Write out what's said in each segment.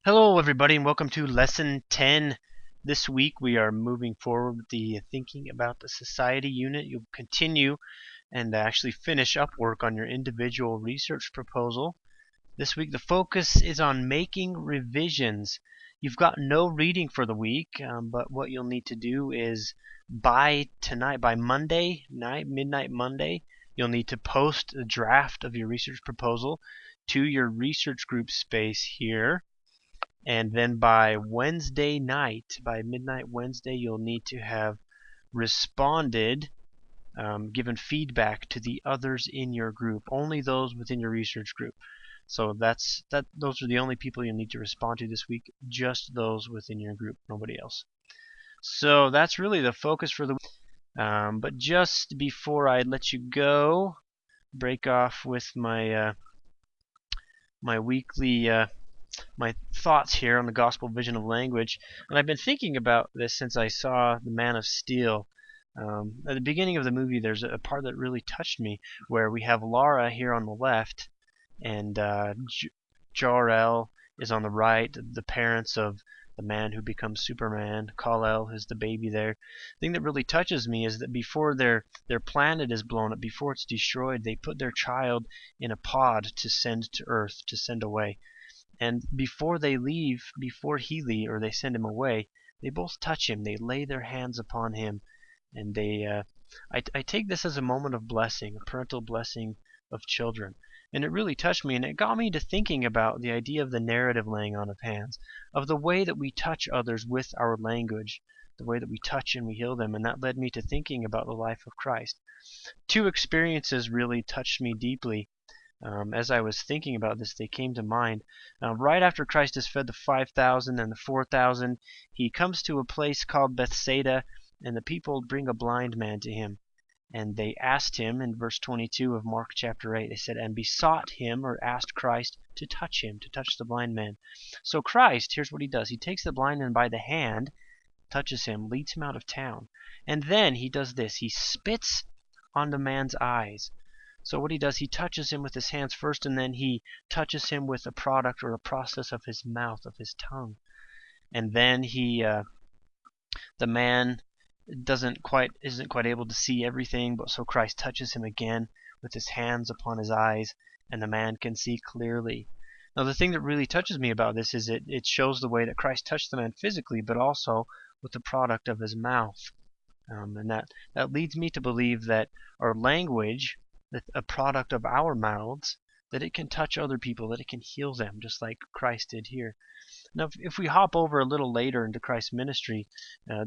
Hello, everybody, and welcome to Lesson 10. This week we are moving forward with the Thinking About the Society unit. You'll continue and actually finish up work on your individual research proposal. This week the focus is on making revisions. You've got no reading for the week, but what you'll need to do is by Monday night, midnight Monday, you'll need to post a draft of your research proposal to your research group space here. And then by Wednesday night, by midnight Wednesday, you'll need to have responded, given feedback to the others in your group, only those within your research group. So those are the only people you'll need to respond to this week, just those within your group, nobody else. So that's really the focus for the week. But just before I let you go, break off with my my weekly my thoughts here on the gospel vision of language, and I've been thinking about this since I saw The Man of Steel. At the beginning of the movie, there's a part that really touched me, where we have Laura here on the left, and Jor-El is on the right, the parents of the man who becomes Superman. Kal-El is the baby there. The thing that really touches me is that before their planet is blown up, before it's destroyed, they put their child in a pod to send to Earth, to send away. And before they leave, before he leaves, or they send him away, they both touch him. They lay their hands upon him, and I take this as a moment of blessing, a parental blessing of children. And it really touched me, and it got me to thinking about the idea of the narrative laying on of hands, of the way that we touch others with our language, the way that we touch and we heal them. And that led me to thinking about the life of Christ. Two experiences really touched me deeply. As I was thinking about this, they came to mind. Right after Christ has fed the 5,000 and the 4,000, he comes to a place called Bethsaida, and the people bring a blind man to him. And they asked him, in verse 22 of Mark chapter 8, they said, and besought him, or asked Christ, to touch him, to touch the blind man. So Christ, here's what he does. He takes the blind man by the hand, touches him, leads him out of town. And then he does this. He spits on the man's eyes. So what he does, he touches him with his hands first, and then he touches him with a product or a process of his mouth, of his tongue. And then the man isn't quite able to see everything, but so Christ touches him again with his hands upon his eyes, and the man can see clearly. Now the thing that really touches me about this is it shows the way that Christ touched the man physically, but also with the product of his mouth. And that leads me to believe that our language, a product of our mouths, that it can touch other people, that it can heal them, just like Christ did here. Now, if we hop over a little later into Christ's ministry,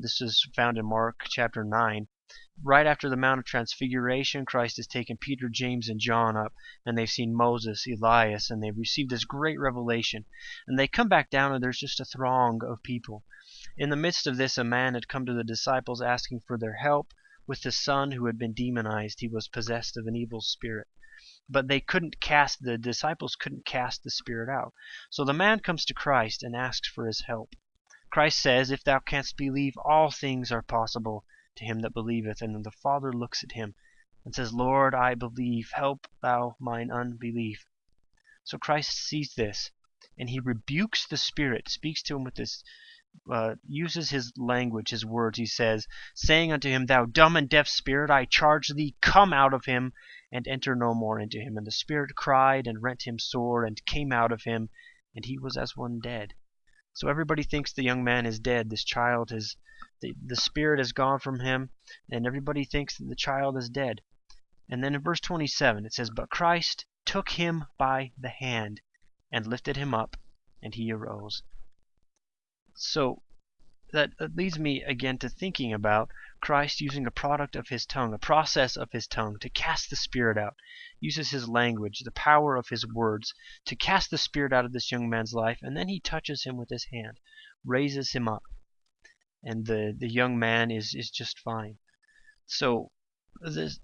this is found in Mark chapter 9. Right after the Mount of Transfiguration, Christ has taken Peter, James, and John up, and they've seen Moses, Elias, and they've received this great revelation. And they come back down, and there's just a throng of people. In the midst of this, a man had come to the disciples asking for their help with the son who had been demonized. He was possessed of an evil spirit. But the disciples couldn't cast the spirit out. So the man comes to Christ and asks for his help. Christ says, if thou canst believe, all things are possible to him that believeth. And then the Father looks at him and says, Lord, I believe, help thou mine unbelief. So Christ sees this, and he rebukes the spirit, speaks to him with this, uses his language, his words. He says, saying unto him, Thou dumb and deaf spirit, I charge thee, come out of him, and enter no more into him. And the spirit cried and rent him sore, and came out of him, and he was as one dead. So everybody thinks the young man is dead. This child has, the spirit has gone from him, and everybody thinks that the child is dead. And then in verse 27 it says, But Christ took him by the hand, and lifted him up, and he arose. So that leads me again to thinking about Christ using a product of his tongue, a process of his tongue, to cast the spirit out. Uses his language, the power of his words, to cast the spirit out of this young man's life, and then he touches him with his hand, raises him up, and the young man is just fine. So this,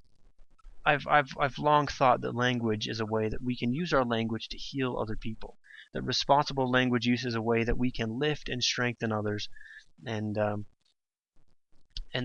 I've long thought that language is a way that we can use our language to heal other people. That responsible language use is a way that we can lift and strengthen others. And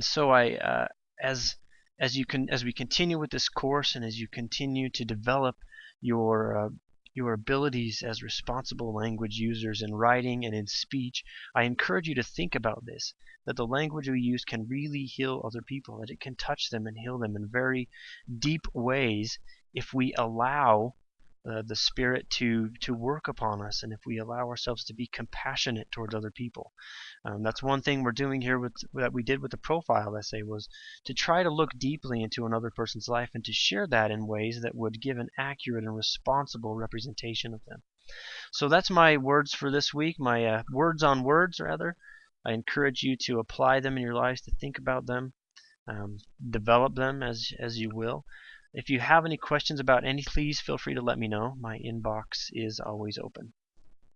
so as we continue with this course, and as you continue to develop your your abilities as responsible language users in writing and in speech, I encourage you to think about this, that the language we use can really heal other people, that it can touch them and heal them in very deep ways if we allow the Spirit to work upon us, and if we allow ourselves to be compassionate towards other people. That's one thing we're doing here that we did with the profile essay, was to try to look deeply into another person's life and to share that in ways that would give an accurate and responsible representation of them. So that's my words for this week, my words on words, rather. I encourage you to apply them in your lives, to think about them, develop them as you will. If you have any questions about any, please feel free to let me know. My inbox is always open.